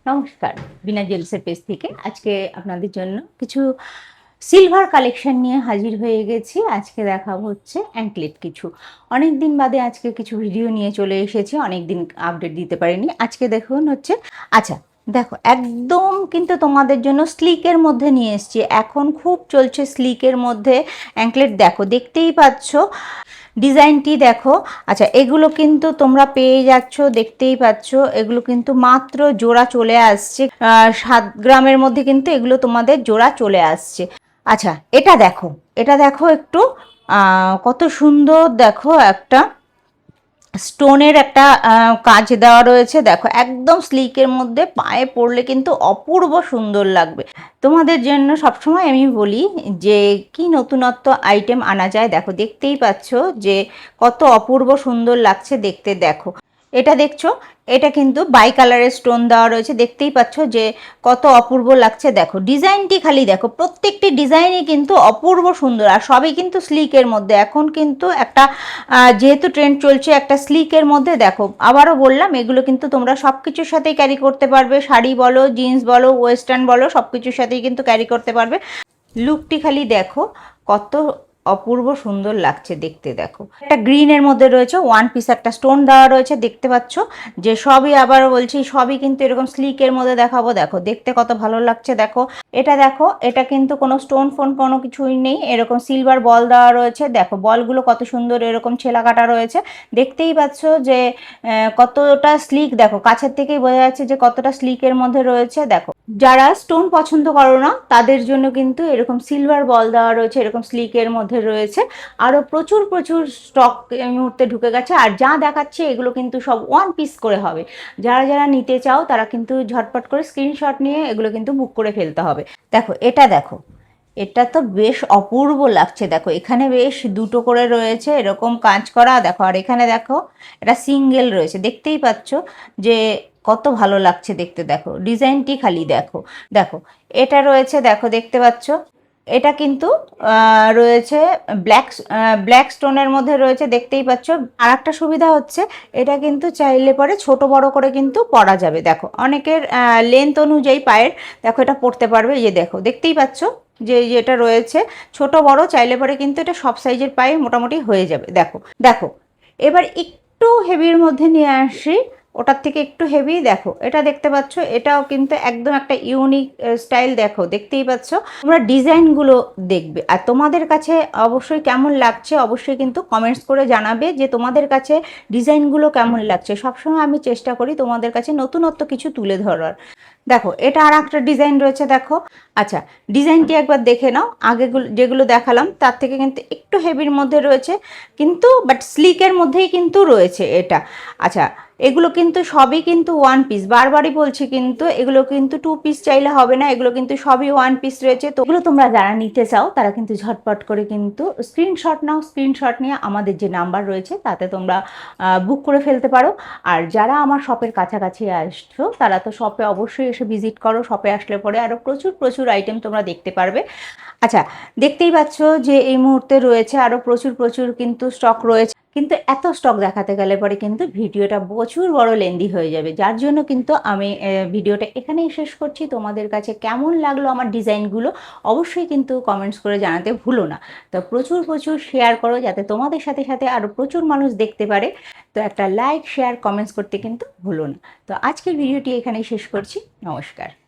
নমস্কার, বিনা জুয়েলসের পেজ থেকে আজকে আপনাদের জন্য কিছু সিলভার কালেকশন নিয়ে হাজির হয়ে গেছি। আজকে দেখাবো হচ্ছে অ্যাঙ্কলেট কিছু। অনেক দিন বাদে আজকে কিছু ভিডিও নিয়ে চলে এসেছি, অনেক দিন আপডেট দিতে পারিনি। আজকে দেখুন হচ্ছে দেখো একদম কিন্তু তোমাদের জন্য স্লিকের মধ্যে নিয়ে এসেছি। এখন খুব চলছে স্লিকের মধ্যে অ্যাঙ্কলেট, দেখো দেখতেই পাচ্ছ ডিজাইনটি দেখো। এগুলো কিন্তু তোমরা পেয়ে যাচ্ছ, দেখতেই পাচ্ছ। এগুলো কিন্তু মাত্র জোড়া চলে আসছে 7 গ্রামের মধ্যে, কিন্তু এগুলো তোমাদের জোড়া চলে আসছে। এটা দেখো একটু কত সুন্দর, দেখো একটা স্টোনের একটা কাজ দেওয়া রয়েছে। দেখো একদম স্লিকের মধ্যে, পায়ে পরলে কিন্তু অপূর্ব সুন্দর লাগবে। তোমাদের জন্য সবসময় আমি বলি যে কি নতুনত্ব আইটেম আনা যায়। দেখো দেখতেই পাচ্ছ যে কত অপূর্ব সুন্দর লাগছে দেখতে। দেখো এটা দেখছো, এটা কিন্তু বাই কালারের স্টোন দেওয়া রয়েছে, দেখতেই পাচ্ছ যে কত অপূর্ব লাগছে। দেখো ডিজাইনটি খালি দেখো, প্রত্যেকটি ডিজাইনই কিন্তু অপূর্ব সুন্দর, আর সবই কিন্তু স্লিকের মধ্যে। এখন কিন্তু একটা যেহেতু ট্রেন্ড চলছে একটা স্লিকের মধ্যে। দেখো আবারও বললাম, এগুলো কিন্তু তোমরা সব কিছুর সাথেই ক্যারি করতে পারবে, শাড়ি বলো, জিন্স বলো, ওয়েস্টার্ন বলো, সব কিছুর সাথেই কিন্তু ক্যারি করতে পারবে। লুকটি খালি দেখো কত অপূর্ব সুন্দর লাগছে দেখতে। দেখো একটা গ্রিনের মধ্যে রয়েছে, ওয়ান পিস একটা স্টোন দেওয়া রয়েছে, দেখতে পাচ্ছ যে সবই, আবারও বলছি সবই কিন্তু এরকম স্লিকের মধ্যে দেখাবো। দেখো দেখতে কত ভালো লাগছে। দেখো এটা কিন্তু কোনো স্টোন ফোন কোনো কিছুই নেই, এরকম সিলভার বল দেওয়া রয়েছে। দেখো বলগুলো কত সুন্দর এরকম ছেলা কাটা রয়েছে, দেখতেই পাচ্ছ যে কতটা স্লিক। দেখো কাছের থেকেই বোঝা যাচ্ছে যে কতটা স্লিকের মধ্যে রয়েছে। দেখো যারা স্টোন পছন্দ করো না তাদের জন্য কিন্তু এরকম সিলভার বল দেওয়া রয়েছে, এরকম স্লিকের মধ্যে রয়েছে। আরও প্রচুর প্রচুর স্টক এই মুহূর্তে ঢুকে গেছে, আর যা দেখাচ্ছে এগুলো কিন্তু সব ওয়ান পিস করে হবে। যারা যারা নিতে চাও তারা কিন্তু ঝটপট করে স্ক্রিনশট নিয়ে এগুলো কিন্তু বুক করে ফেলতে হবে। দেখো এটা তো বেশ অপূর্ব লাগছে। দেখো এখানে বেশ দুটো করে রয়েছে এরকম কাজ করা। দেখো আর এখানে দেখো এটা সিঙ্গেল রয়েছে, দেখতেই পাচ্ছ যে কত ভালো লাগছে দেখতে। দেখো ডিজাইনটি খালি দেখো। দেখো এটা রয়েছে, দেখো দেখতে পাচ্ছ এটা কিন্তু রয়েছে ব্ল্যাক স্টোনের মধ্যে রয়েছে, দেখতেই পাচ্ছ। আর একটা সুবিধা হচ্ছে এটা কিন্তু চাইলে পরে ছোট বড় করে কিন্তু পরা যাবে। দেখো অনেকের লেন্থ অনুযায়ী পায়ের, দেখো এটা পরতে পারবে। এই যে দেখো দেখতেই পাচ্ছ যে যেটা রয়েছে ছোট বড় চাইলে পরে কিন্তু এটা সব সাইজের পায়ে মোটামুটি হয়ে যাবে। দেখো দেখো এবার একটু হেভির মধ্যে নিয়ে আসি, ওটার থেকে একটু হেভি। দেখো এটা দেখতে পাচ্ছ, এটাও কিন্তু একদম একটা ইউনিক স্টাইল। দেখো দেখতেই পাচ্ছ, তোমরা ডিজাইনগুলো দেখবে আর তোমাদের কাছে অবশ্যই কেমন লাগছে অবশ্যই কিন্তু কমেন্টস করে জানাবে যে তোমাদের কাছে ডিজাইনগুলো কেমন লাগছে। সবসময় আমি চেষ্টা করি তোমাদের কাছে নতুনত্ব কিছু তুলে ধরার। দেখো এটা আর একটা ডিজাইন রয়েছে। দেখো ডিজাইনটি একবার দেখে নাও, আগেগুলো যেগুলো দেখালাম তার থেকে কিন্তু একটু হেভির মধ্যে রয়েছে, কিন্তু বাট স্লিকের মধ্যেই কিন্তু রয়েছে এটা। এগুলো কিন্তু সবই কিন্তু ওয়ান পিস, বারবারই বলছি, কিন্তু এগুলো কিন্তু 2 পিস চাইলে হবে না, এগুলো কিন্তু সবই ওয়ান পিস রয়েছে। তো এগুলো তোমরা যারা নিতে চাও তারা কিন্তু ঝটপট করে কিন্তু স্ক্রিনশট নাও, স্ক্রিনশট নিয়ে আমাদের যে নাম্বার রয়েছে তাতে তোমরা বুক করে ফেলতে পারো। আর যারা আমার শপের কাছাকাছি আসছো তারা তো শপে অবশ্যই এসে ভিজিট করো। শপে আসলে পরে আরও প্রচুর প্রচুর আইটেম তোমরা দেখতে পারবে। দেখতেই পাচ্ছ যে এই মুহূর্তে রয়েছে আরও প্রচুর প্রচুর কিন্তু স্টক রয়েছে, কিন্তু এত স্টক দেখাতে গেলে পরে কিন্তু ভিডিওটা প্রচুর বড় লেন্দি হয়ে যাবে। যার জন্য কিন্তু আমি ভিডিওটা এখানেই শেষ করছি। তোমাদের কাছে কেমন লাগলো আমার ডিজাইনগুলো অবশ্যই কিন্তু কমেন্টস করে জানাতে ভুলো না। তো প্রচুর প্রচুর শেয়ার করো যাতে তোমাদের সাথে সাথে আরও প্রচুর মানুষ দেখতে পারে। তো একটা লাইক শেয়ার কমেন্টস করতে কিন্তু ভুলো না। তো আজকের ভিডিওটি এখানেই শেষ করছি। নমস্কার।